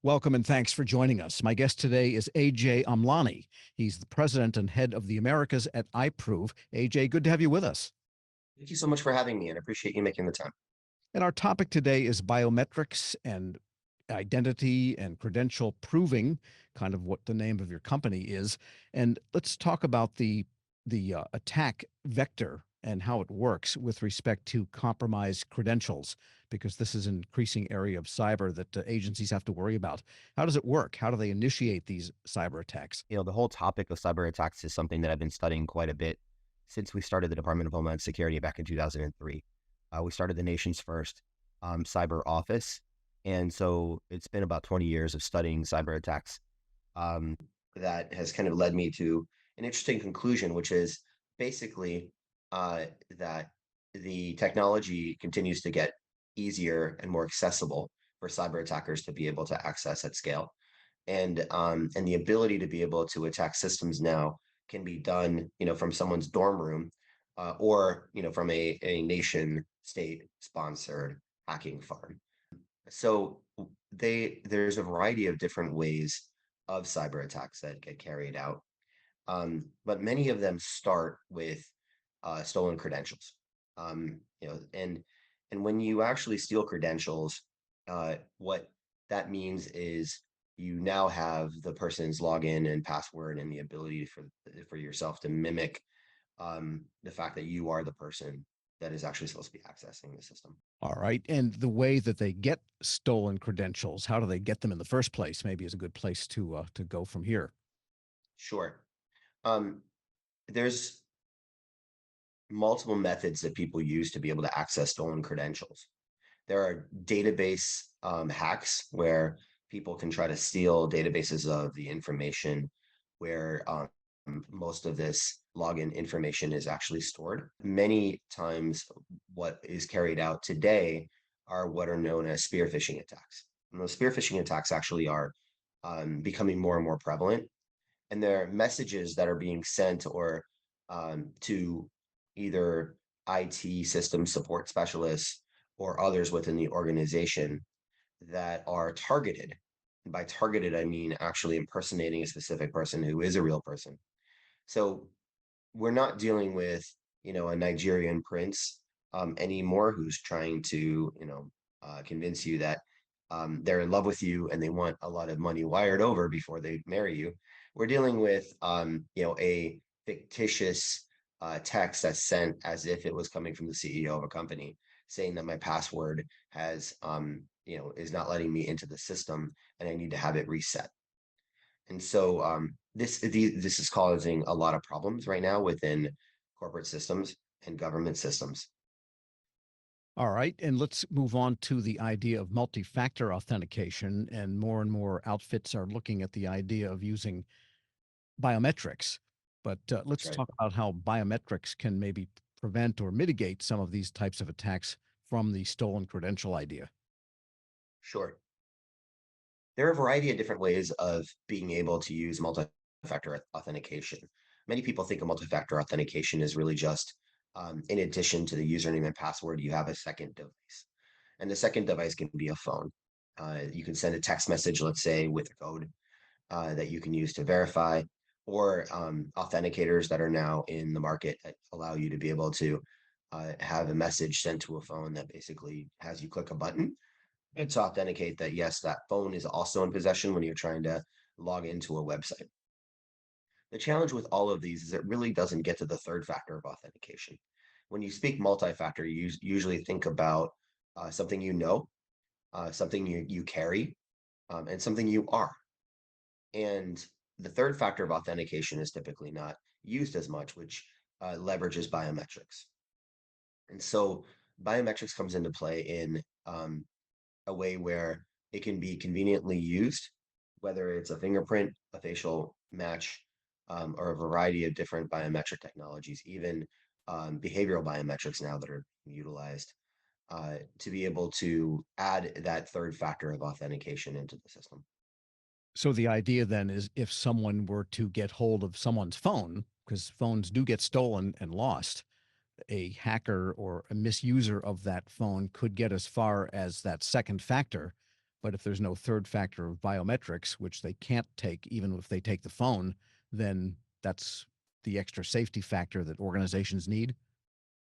Welcome and thanks for joining us. My guest today is AJ Amlani. He's the president and head of the Americas at iProov. AJ, good to have you with us. Thank you so much for having me and I appreciate you making the time. And our topic today is biometrics and identity and credential proving, kind of what the name of your company is. And let's talk about the attack vector and how it works with respect to compromised credentials, because this is an increasing area of cyber that agencies have to worry about. How does it work? How do they initiate these cyber attacks? The whole topic of cyber attacks is something that I've been studying quite a bit since we started the Department of Homeland Security back in 2003. We started the nation's first cyber office. And so it's been about 20 years of studying cyber attacks um, that has kind of led me to an interesting conclusion, which is basically that the technology continues to get easier and more accessible for cyber attackers to be able to access at scale. And the ability to be able to attack systems now can be done, from someone's dorm room, or from a nation state sponsored hacking farm. So there's a variety of different ways of cyber attacks that get carried out, but many of them start with stolen credentials. And when you actually steal credentials, what that means is you now have the person's login and password and the ability for yourself to mimic the fact that you are the person that is actually supposed to be accessing the system. All right. And the way that they get stolen credentials, how do they get them in the first place? Maybe is a good place to go from here. Sure. Um, there's multiple methods that people use to be able to access stolen credentials. There are database hacks where people can try to steal databases of the information where most of this login information is actually stored. Many times, what is carried out today are what are known as spear phishing attacks. And those spear phishing attacks actually are becoming more and more prevalent. And they're messages that are being sent or to either IT system support specialists or others within the organization that are targeted. And by targeted, I mean actually impersonating a specific person who is a real person. So we're not dealing with, a Nigerian prince anymore who's trying to, convince you that they're in love with you and they want a lot of money wired over before they marry you. We're dealing with, a fictitious text that's sent as if it was coming from the CEO of a company saying that my password is not letting me into the system and I need to have it reset. And so this is causing a lot of problems right now within corporate systems and government systems. All right. And let's move on to the idea of multi-factor authentication. And more outfits are looking at the idea of using biometrics. But That's let's right. talk about how biometrics can maybe prevent or mitigate some of these types of attacks from the stolen credential idea. Sure. There are a variety of different ways of being able to use multi-factor authentication. Many people think of multi-factor authentication is really just in addition to the username and password, you have a second device. And the second device can be a phone. You can send a text message, let's say, with a code that you can use to verify, or authenticators that are now in the market that allow you to be able to have a message sent to a phone that basically has you click a button to authenticate that, yes, that phone is also in possession when you're trying to log into a website. The challenge with all of these is it really doesn't get to the third factor of authentication. When you speak multi-factor, you usually think about something something you carry, and something you are. And the third factor of authentication is typically not used as much, which leverages biometrics. And so biometrics comes into play in a way where it can be conveniently used, whether it's a fingerprint, a facial match, or a variety of different biometric technologies, even behavioral biometrics now that are utilized to be able to add that third factor of authentication into the system. So the idea then is if someone were to get hold of someone's phone, because phones do get stolen and lost, a hacker or a misuser of that phone could get as far as that second factor, But if there's no third factor of biometrics, which they can't take even if they take the phone, then that's the extra safety factor that organizations need.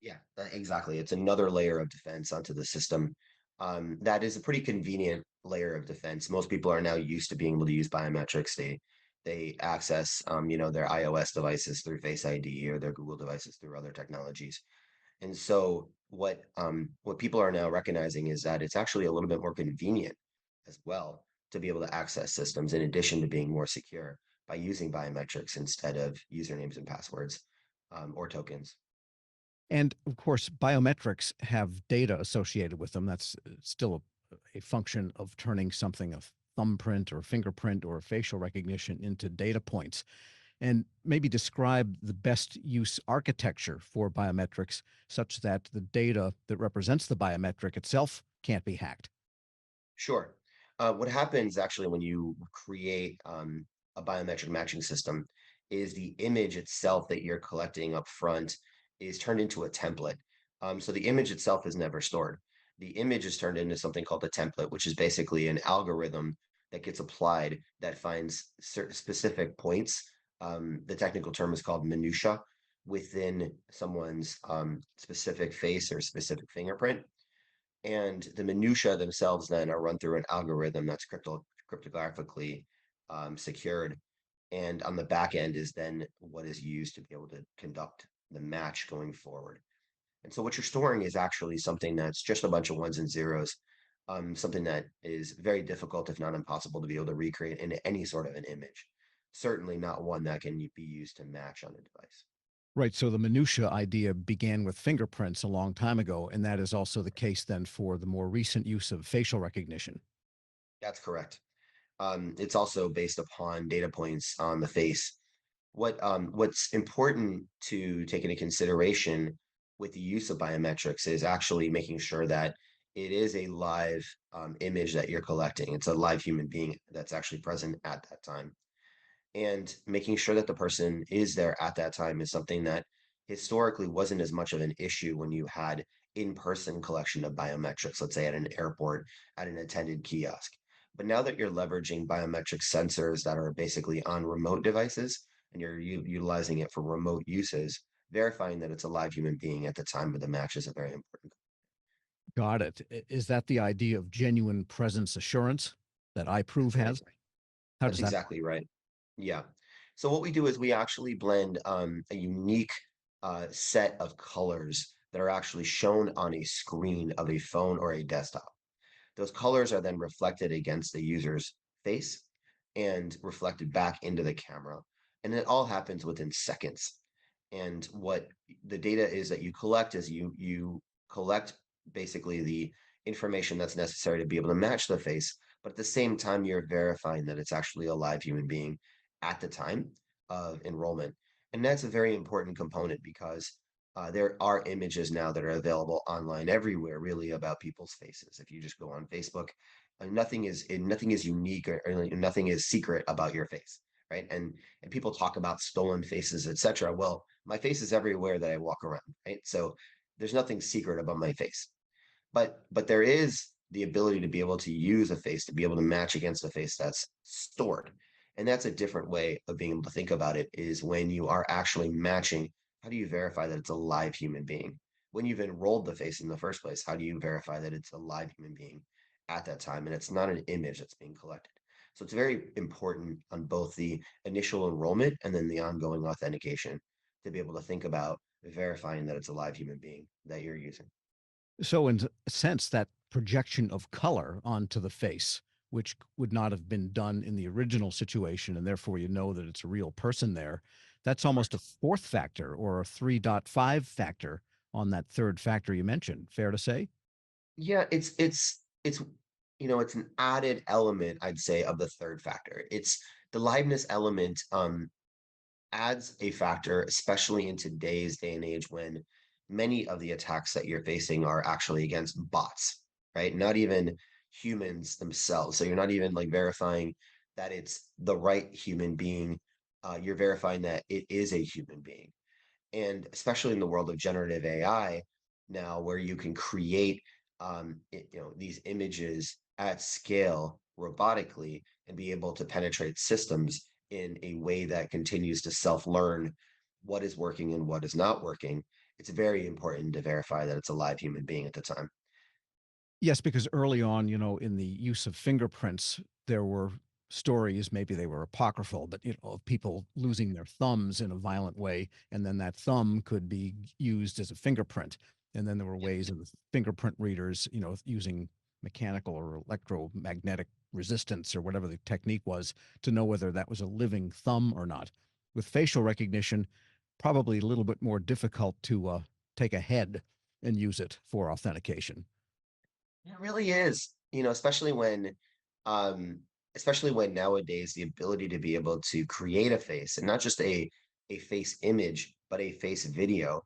Yeah, exactly. It's another layer of defense onto the system. That is a pretty convenient layer of defense. Most people are now used to being able to use biometrics. They access their iOS devices through Face ID or their Google devices through other technologies. And so what people are now recognizing is that it's actually a little bit more convenient as well to be able to access systems in addition to being more secure by using biometrics instead of usernames and passwords or tokens. And of course, biometrics have data associated with them. That's still a function of turning something, a thumbprint or a fingerprint or a facial recognition, into data points. And maybe describe the best use architecture for biometrics such that the data that represents the biometric itself can't be hacked. Sure. What happens actually when you create a biometric matching system is the image itself that you're collecting up front is turned into a template. So the image itself is never stored. The image is turned into something called a template, which is basically an algorithm that gets applied that finds certain specific points. The technical term is called minutia within someone's specific face or specific fingerprint, and the minutia themselves then are run through an algorithm that's cryptographically secured. And on the back end is then what is used to be able to conduct the match going forward. And so what you're storing is actually something that's just a bunch of ones and zeros, something that is very difficult, if not impossible, to be able to recreate into any sort of an image. Certainly not one that can be used to match on a device. Right. So the minutia idea began with fingerprints a long time ago, and that is also the case then for the more recent use of facial recognition. That's correct. It's also based upon data points on the face. What's important to take into consideration with the use of biometrics is actually making sure that it is a live image that you're collecting. It's a live human being that's actually present at that time, and making sure that the person is there at that time is something that historically wasn't as much of an issue when you had in-person collection of biometrics, let's say at an airport, at an attended kiosk. But now that you're leveraging biometric sensors that are basically on remote devices and you're utilizing it for remote uses, verifying that it's a live human being at the time of the match is a very important. Got it. Is that the idea of genuine presence assurance that iProov That's right. has? How That's does that? exactly right. Yeah. So what we do is we actually blend a unique set of colors that are actually shown on a screen of a phone or a desktop. Those colors are then reflected against the user's face and reflected back into the camera. And it all happens within seconds. And what the data is that you collect is you collect basically the information that's necessary to be able to match the face, but at the same time you're verifying that it's actually a live human being at the time of enrollment. And that's a very important component because there are images now that are available online everywhere, really, about people's faces. If you just go on Facebook, nothing is unique or nothing is secret about your face, right? And people talk about stolen faces, etc. Well, my face is everywhere that I walk around, right? So there's nothing secret about my face, but there is the ability to be able to use a face to be able to match against a face that's stored. And that's a different way of being able to think about it, is when you are actually matching, how do you verify that it's a live human being? When you've enrolled the face in the first place, how do you verify that it's a live human being at that time and it's not an image that's being collected? So it's very important on both the initial enrollment and then the ongoing authentication to be able to think about verifying that it's a live human being that you're using. So, in a sense, that projection of color onto the face, which would not have been done in the original situation, and therefore you know that it's a real person there, that's almost a Correct. fourth factor or a 3.5 factor on that third factor you mentioned. Fair to say? Yeah, it's it's an added element, I'd say, of the third factor. It's the liveness element adds a factor, especially in today's day and age when many of the attacks that you're facing are actually against bots, right? Not even humans themselves. So you're not even like verifying that it's the right human being. You're verifying that it is a human being. And especially in the world of generative AI now, where you can create these images at scale robotically and be able to penetrate systems in a way that continues to self-learn what is working and what is not working, it's very important to verify that it's a live human being at the time. Yes, because early on, in the use of fingerprints, there were stories, maybe they were apocryphal, but of people losing their thumbs in a violent way, and then that thumb could be used as a fingerprint. And then there were Yep. ways of the fingerprint readers, using mechanical or electromagnetic resistance or whatever the technique was to know whether that was a living thumb or not. With facial recognition, probably a little bit more difficult to take a head and use it for authentication. It really is, um, especially when nowadays the ability to be able to create a face and not just a face image, but a face video.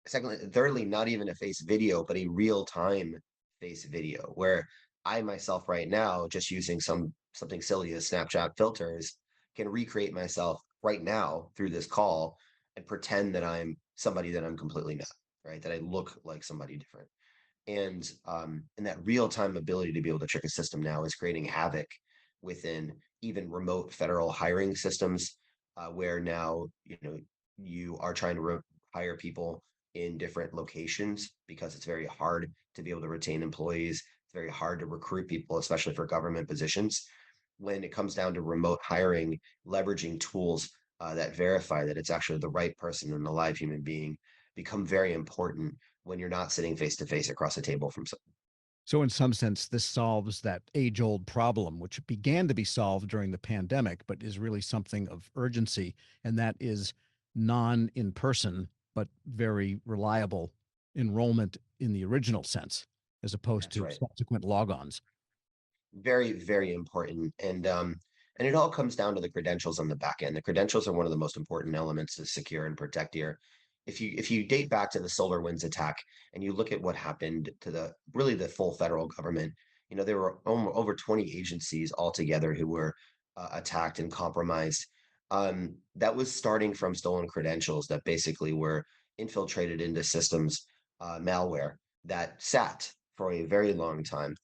Secondly, thirdly, not even a face video, but a real time face video where I myself right now, just using something silly as Snapchat filters, can recreate myself right now through this call and pretend that I'm somebody that I'm completely not, right? That I look like somebody different. And that real-time ability to be able to trick a system now is creating havoc within even remote federal hiring systems, where now you are trying to hire people in different locations because it's very hard to be able to retain employees. It's very hard to recruit people, especially for government positions. When it comes down to remote hiring, leveraging tools that verify that it's actually the right person and a live human being become very important when you're not sitting face to face across a table from someone. So, in some sense, this solves that age old problem, which began to be solved during the pandemic, but is really something of urgency. And that is non in person, but very reliable enrollment in the original sense, as opposed That's to right. subsequent logons. Very, very important. And it all comes down to the credentials on the back end. The credentials are one of the most important elements to secure and protect here. If you date back to the SolarWinds attack and you look at what happened to the full federal government, there were over 20 agencies altogether who were attacked and compromised. That was starting from stolen credentials that basically were infiltrated into systems, malware that sat for a very long time.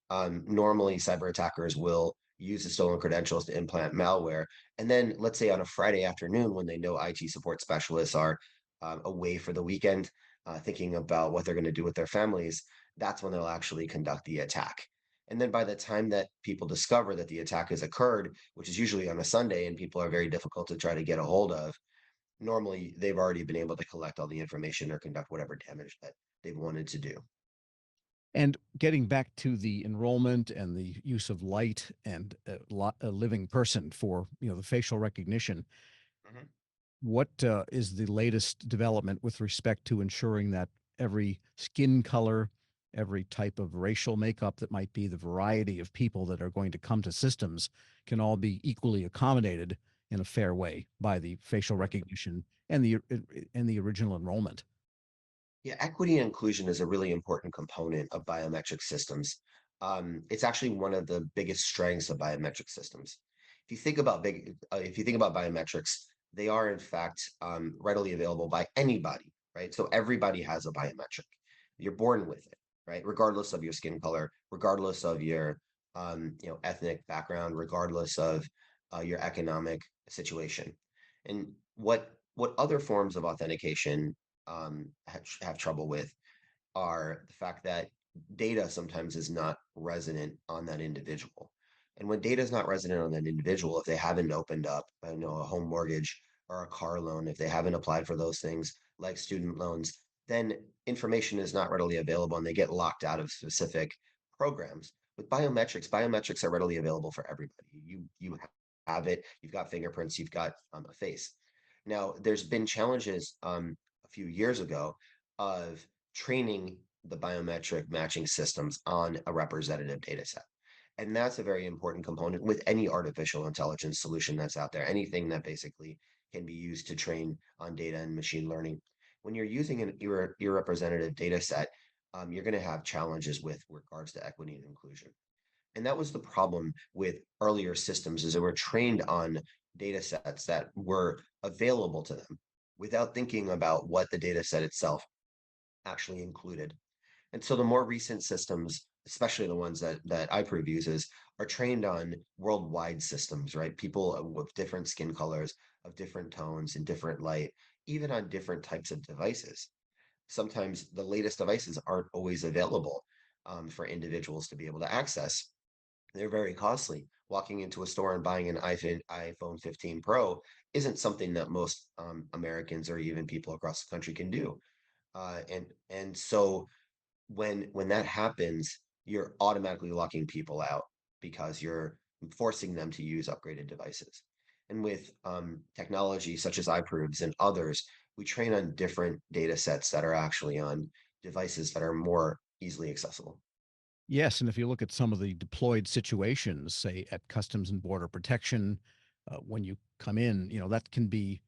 Normally cyber attackers will use the stolen credentials to implant malware. And then let's say on a Friday afternoon when they know IT support specialists are away for the weekend, thinking about what they're going to do with their families, that's when they'll actually conduct the attack. And then by the time that people discover that the attack has occurred, which is usually on a Sunday and people are very difficult to try to get a hold of, normally they've already been able to collect all the information or conduct whatever damage that they've wanted to do. And getting back to the enrollment and the use of light and a living person for the facial recognition, Mhm. what is the latest development with respect to ensuring that every skin color, every type of racial makeup that might be the variety of people that are going to come to systems can all be equally accommodated in a fair way by the facial recognition and the original enrollment? Yeah, equity and inclusion is a really important component of biometric systems. It's actually one of the biggest strengths of biometric systems. If you think about biometrics, they are in fact readily available by anybody, right? So everybody has a biometric. You're born with it, right? Regardless of your skin color, regardless of your ethnic background, regardless of your economic situation. And what other forms of authentication have trouble with are the fact that data sometimes is not resident on that individual. And when data is not resident on that individual, if they haven't opened up, a home mortgage or a car loan, if they haven't applied for those things like student loans, then information is not readily available and they get locked out of specific programs. With biometrics are readily available for everybody. You have it, you've got fingerprints, you've got a face. Now, there's been challenges a few years ago of training the biometric matching systems on a representative data set. And that's a very important component with any artificial intelligence solution that's out there, anything that basically can be used to train on data and machine learning. When you're using an irrepresentative data set, you're going to have challenges with regards to equity and inclusion. And that was the problem with earlier systems is they were trained on data sets that were available to them without thinking about what the data set itself actually included. And so the more recent systems especially the ones that iProov uses, are trained on worldwide systems, right? People with different skin colors, of different tones and different light, even on different types of devices. Sometimes the latest devices aren't always available for individuals to be able to access. They're very costly. Walking into a store and buying an iPhone 15 Pro isn't something that most Americans or even people across the country can do. And so when that happens, you're automatically locking people out because you're forcing them to use upgraded devices. And with technology such as iProofs and others, we train on different data sets that are actually on devices that are more easily accessible. Yes, and if you look at some of the deployed situations, say at Customs and Border Protection, when you come in, that can be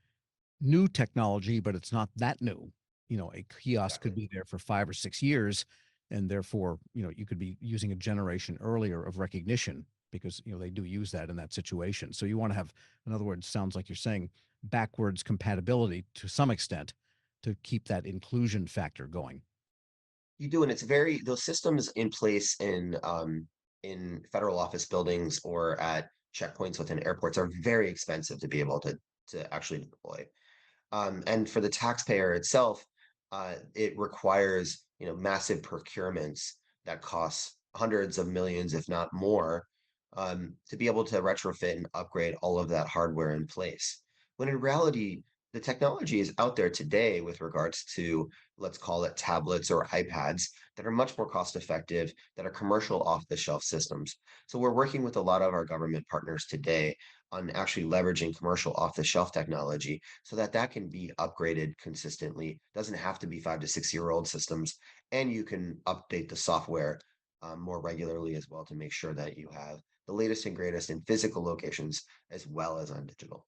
new technology, but it's not that new. A kiosk could Exactly. be there for 5 or 6 years, and therefore, you could be using a generation earlier of recognition because, they do use that in that situation. So you wanna have, in other words, sounds like you're saying, backwards compatibility to some extent to keep that inclusion factor going. You do, and it's very those systems in place in federal office buildings or at checkpoints within airports are very expensive to be able to actually deploy. And for the taxpayer itself, it requires massive procurements that costs hundreds of millions, if not more, to be able to retrofit and upgrade all of that hardware in place. When in reality, the technology is out there today with regards to, let's call it tablets or iPads that are much more cost effective, that are commercial off the shelf systems. So we're working with a lot of our government partners today on actually leveraging commercial off the shelf technology so that that can be upgraded consistently. Doesn't have to be 5 to 6 year old systems, and you can update the software more regularly as well to make sure that you have the latest and greatest in physical locations as well as on digital.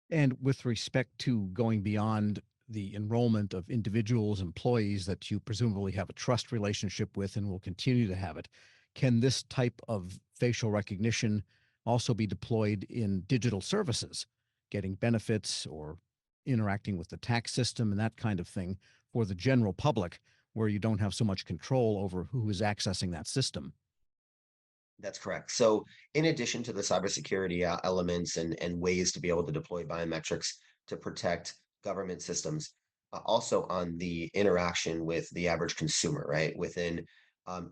And with respect to going beyond the enrollment of individuals, employees that you presumably have a trust relationship with and will continue to have it, can this type of facial recognition also be deployed in digital services, getting benefits or interacting with the tax system and that kind of thing for the general public, where you don't have so much control over who is accessing that system? That's correct. So, in addition to the cybersecurity elements and ways to be able to deploy biometrics to protect government systems, also on the interaction with the average consumer, right? Within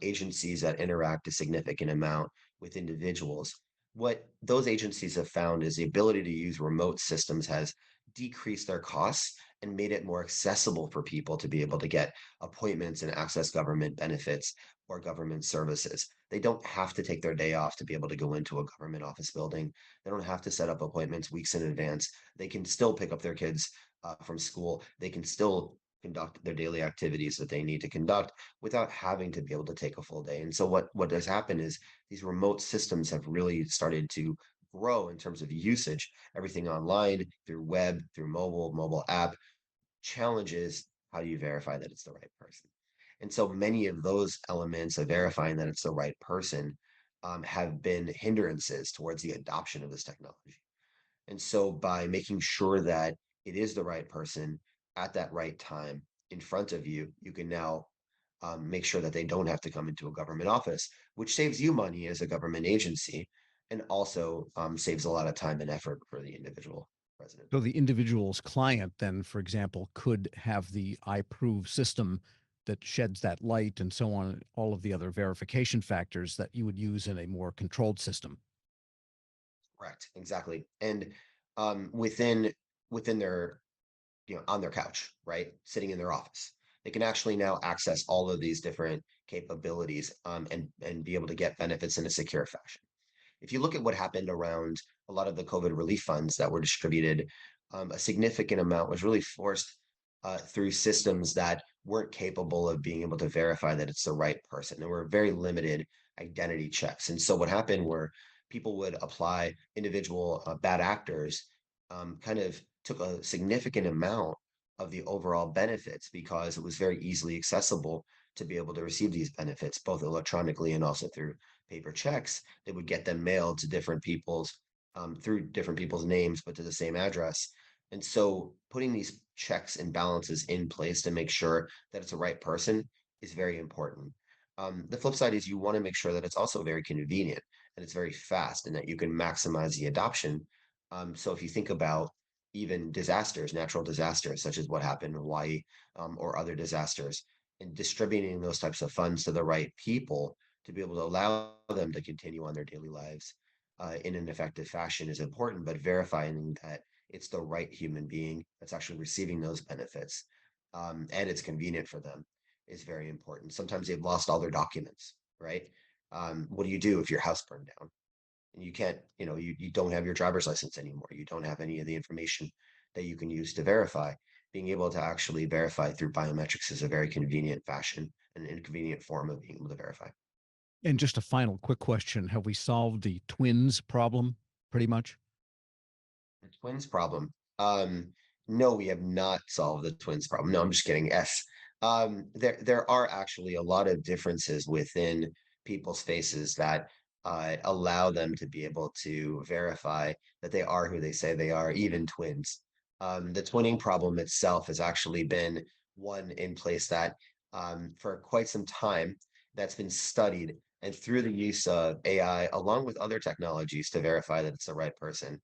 agencies that interact a significant amount with individuals, what those agencies have found is the ability to use remote systems has decreased their costs and made it more accessible for people to be able to get appointments and access government benefits or government services. They don't have to take their day off to be able to go into a government office building. They don't have to set up appointments weeks in advance. They can still pick up their kids from school. They can still conduct their daily activities that they need to conduct without having to be able to take a full day. And so what has happened is these remote systems have really started to grow in terms of usage, everything online, through web, through mobile app. Challenge is, how do you verify that it's the right person? And so many of those elements of verifying that it's the right person have been hindrances towards the adoption of this technology. And so by making sure that it is the right person at that right time in front of you, you can now make sure that they don't have to come into a government office, which saves you money as a government agency and also saves a lot of time and effort for the individual resident. So the individual's client then, for example, could have the iProov system that sheds that light and so on, all of the other verification factors that you would use in a more controlled system. Correct, exactly. And within their on their couch, right? Sitting in their office. They can actually now access all of these different capabilities and be able to get benefits in a secure fashion. If you look at what happened around a lot of the COVID relief funds that were distributed, a significant amount was really forced through systems that weren't capable of being able to verify that it's the right person. There were very limited identity checks. And so what happened were people would apply individual bad actors kind of took a significant amount of the overall benefits because it was very easily accessible to be able to receive these benefits, both electronically and also through paper checks. They would get them mailed to different people's through different people's names, but to the same address. And so putting these checks and balances in place to make sure that it's the right person is very important. The flip side is you want to make sure that it's also very convenient and it's very fast and that you can maximize the adoption. So if you think about even disasters, natural disasters, such as what happened in Hawaii, or other disasters, and distributing those types of funds to the right people to be able to allow them to continue on their daily lives in an effective fashion is important, but verifying that it's the right human being that's actually receiving those benefits, and it's convenient for them is very important. Sometimes they've lost all their documents, right? What do you do if your house burned down and you can't, you don't have your driver's license anymore? You don't have any of the information that you can use to verify. Being able to actually verify through biometrics is a very convenient fashion, an inconvenient form of being able to verify. And just a final quick question. Have we solved the twins problem pretty much? The twins problem. No, we have not solved the twins problem. No, I'm just kidding. Yes. There are actually a lot of differences within people's faces that allow them to be able to verify that they are who they say they are, even twins. The twinning problem itself has actually been one in place that for quite some time that's been studied, and through the use of AI along with other technologies to verify that it's the right person.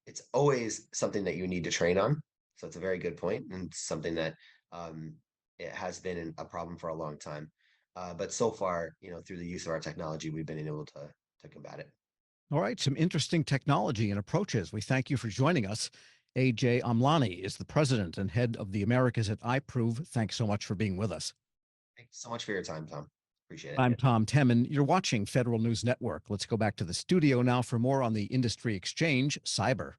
It's always something that you need to train on. So it's a very good point, and something that um, it has been a problem for a long time. But so far, through the use of our technology, we've been able to combat it. All right, some interesting technology and approaches. We thank you for joining us. AJ Amlani is the president and head of the Americas at iProov. Thanks so much for being with us. Thanks so much for your time, Tom. Appreciate it. I'm Tom Temin. You're watching Federal News Network. Let's go back to the studio now for more on the industry exchange, cyber.